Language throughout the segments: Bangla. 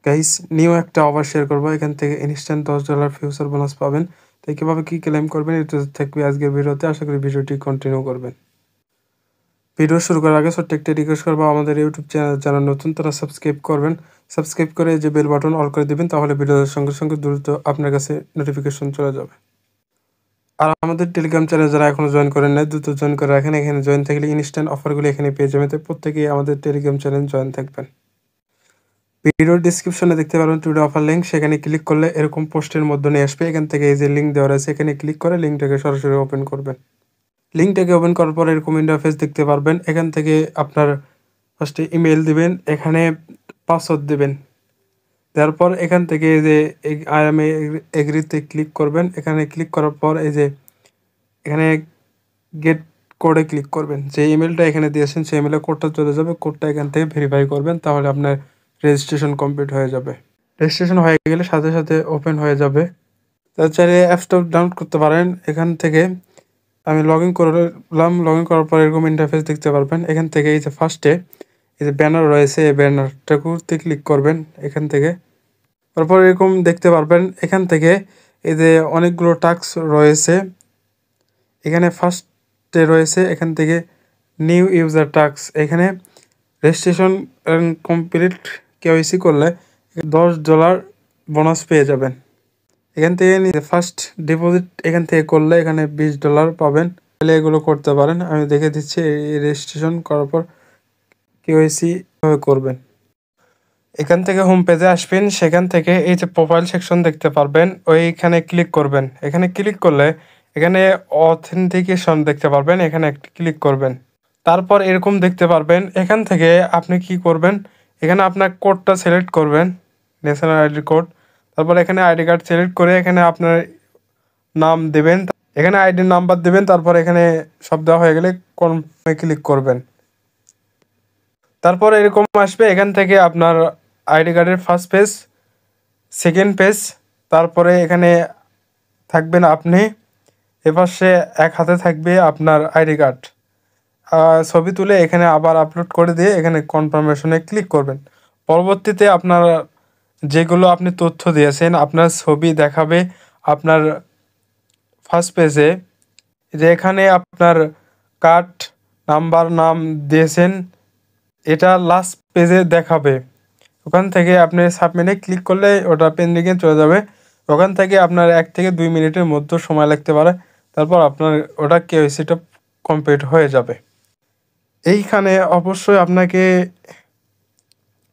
গাইস, নিউ একটা অফার শেয়ার করবো। এখান থেকে ইনস্ট্যান্ট $10 ফিউচার বোনাস পাবেন। তাই কিভাবে কি ক্লেম করবেন এটা থাকবে আজকের ভিডিওতে। আশা করি ভিডিওটি কন্টিনিউ করবেন। ভিডিও শুরু করার আগে ছোট্ট একটা রিকোয়েস্ট করবো, আমাদের ইউটিউব চ্যানেল যারা নতুন তারা সাবস্ক্রাইব করবেন। সাবস্ক্রাইব করে যে বেল বাটন অল করে দেবেন, তাহলে ভিডিওর সঙ্গে সঙ্গে দ্রুত আপনার কাছে নোটিফিকেশন চলে যাবে। আর আমাদের টেলিগ্রাম চ্যানেল যারা এখনো জয়েন করেন নাই, দ্রুত জয়েন করে রাখেন। এখানে জয়েন থাকলে ইনস্ট্যান্ট অফারগুলো এখানে পেয়ে যাবেন। তাই প্রত্যেকেই আমাদের টেলিগ্রাম চ্যানেল জয়েন থাকবেন। ভিডিওর ডিসক্রিপশনে দেখতে পারবেন টুডে অফার লিঙ্ক। সেখানে ক্লিক করলে এরকম পোস্টের মধ্যে নিয়ে আসবে। এখান থেকে এই যে লিঙ্ক দেওয়া রয়েছে, এখানে ক্লিক করে লিঙ্কটাকে সরাসরি ওপেন করবেন। লিঙ্কটাকে ওপেন করার পর এরকম ইন্টারফেস দেখতে পারবেন। এখান থেকে আপনার ফার্স্টে ইমেল দিবেন, এখানে পাসওয়ার্ড দেবেন। তারপর এখান থেকে এই যে আই এম এগ্রিতে ক্লিক করবেন। এখানে ক্লিক করার পর এই যে এখানে গেট কোডে ক্লিক করবেন। যে ইমেলটা এখানে দিয়েছেন সেই ইমেলে কোডটা চলে যাবে। কোডটা এখান থেকে ভেরিফাই করবেন, তাহলে আপনার রেজিস্ট্রেশন কমপ্লিট হয়ে যাবে। রেজিস্ট্রেশন হয়ে গেলে সাথে সাথে ওপেন হয়ে যাবে। তাছাড়া অ্যাপসটা ডাউনলোড করতে পারেন। এখান থেকে আমি লগ ইন করলাম। লগ ইন করার পর এরকম ইন্টারফেস দেখতে পারবেন। এখান থেকে এই যে ফার্স্টে এই যে ব্যানার রয়েছে, এই ব্যানারটাতে ক্লিক করবেন। এখান থেকে তারপর এরকম দেখতে পারবেন। এখান থেকে এই যে অনেকগুলো টাস্ক রয়েছে, এখানে ফার্স্টে রয়েছে এখান থেকে নিউ ইউজার টাস্ক। এখানে রেজিস্ট্রেশন কমপ্লিট কেওয়াইসি করলে $10 বোনাস পেয়ে যাবেন। এখান থেকে ফার্স্ট ডিপোজিট এখান থেকে করলে এখানে $20 পাবেন। তাহলে এগুলো করতে পারেন। আমি দেখে দিচ্ছি এই রেজিস্ট্রেশন করার পর কেওয়াইসি করবেন। এখান থেকে হোম পেজে আসবেন। সেখান থেকে এই যে প্রোফাইল সেকশন দেখতে পারবেন, ওইখানে ক্লিক করবেন। এখানে ক্লিক করলে এখানে অথেন্টিকেশন দেখতে পারবেন, এখানে একটি ক্লিক করবেন। তারপর এরকম দেখতে পারবেন। এখান থেকে আপনি কি করবেন, এখানে আপনার কোডটা সিলেক্ট করবেন, ন্যাশনাল আইডি কোড। তারপর এখানে আইডি কার্ড সিলেক্ট করে এখানে আপনার নাম দেবেন, এখানে আইডি নাম্বার দেবেন। তারপর এখানে সব দেওয়া হয়ে গেলে কনফার্মে ক্লিক করবেন। তারপর এরকম আসবে। এখান থেকে আপনার আইডি কার্ডের ফার্স্ট পেজ, সেকেন্ড পেজ, তারপরে এখানে থাকবেন আপনি, এপাশে এক হাতে থাকবে আপনার আইডি কার্ড। ছবি তুলে এখানে আবার আপলোড করে দিয়ে এখানে কনফার্মেশনে ক্লিক করবেন। পরবর্তীতে আপনার যেগুলো আপনি তথ্য দিয়েছেন আপনার ছবি দেখাবে আপনার ফার্স্ট পেজে, যে এখানে আপনার কার্ড নাম্বার নাম দিয়েছেন এটা লাস্ট পেজে দেখাবে। ওখান থেকে আপনি সাবমিটে ক্লিক করলে ওটা পেন্ডিংয়ে চলে যাবে। ওখান থেকে আপনার 1 থেকে 2 মিনিটের মধ্যে সময় লাগতে পারে। তারপর আপনার ওটা কেওয়াইসিটা কমপ্লিট হয়ে যাবে। এইখানে অবশ্যই আপনাকে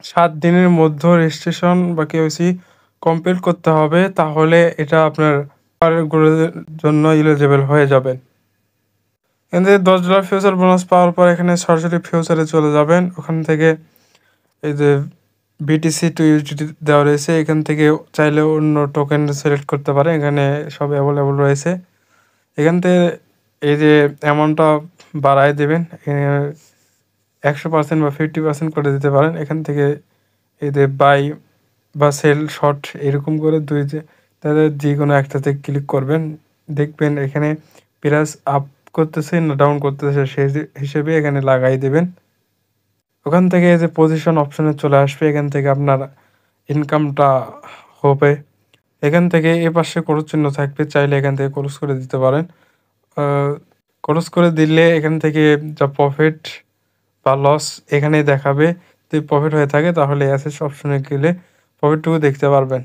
7 দিনের মধ্যে রেজিস্ট্রেশন বা কেওয়াইসি কমপ্লিট করতে হবে, তাহলে এটা আপনার জন্য এলিজিবল হয়ে যাবেন। এখান থেকে $10 ফিউচার বোনাস পাওয়ার পর এখানে সরাসরি ফিউচারে চলে যাবেন। ওখান থেকে এই যে BTC টু USDT দেওয়া রয়েছে, এখান থেকে চাইলে অন্য টোকেন সিলেক্ট করতে পারে। এখানে সব অ্যাভেলেবল রয়েছে। এখান থেকে এই যে অ্যামাউন্টটা বাড়ায় দেবেন, 100% বা 50% করে দিতে পারেন। এখান থেকে এই যে বাই বা সেল শর্ট এরকম করে তাদের যে কোনো একটাতে ক্লিক করবেন। দেখবেন এখানে প্রাইস আপ করতেছে না ডাউন করতেছে, সেই হিসেবে এখানে লাগাই দেবেন। ওখান থেকে এই যে পজিশন অপশনে চলে আসবে, এখান থেকে আপনার ইনকামটা হবে। এখান থেকে এ পাশে ক্রস চিহ্ন থাকবে, চাইলে এখান থেকে ক্রস করে দিতে পারেন। ক্রস করে দিলে এখান থেকে যা প্রফিট বা লস এখানেই দেখাবে। যদি প্রফিট হয়ে থাকে তাহলে অ্যাসেটস অপশনে গেলে প্রফিটটুকু দেখতে পারবেন।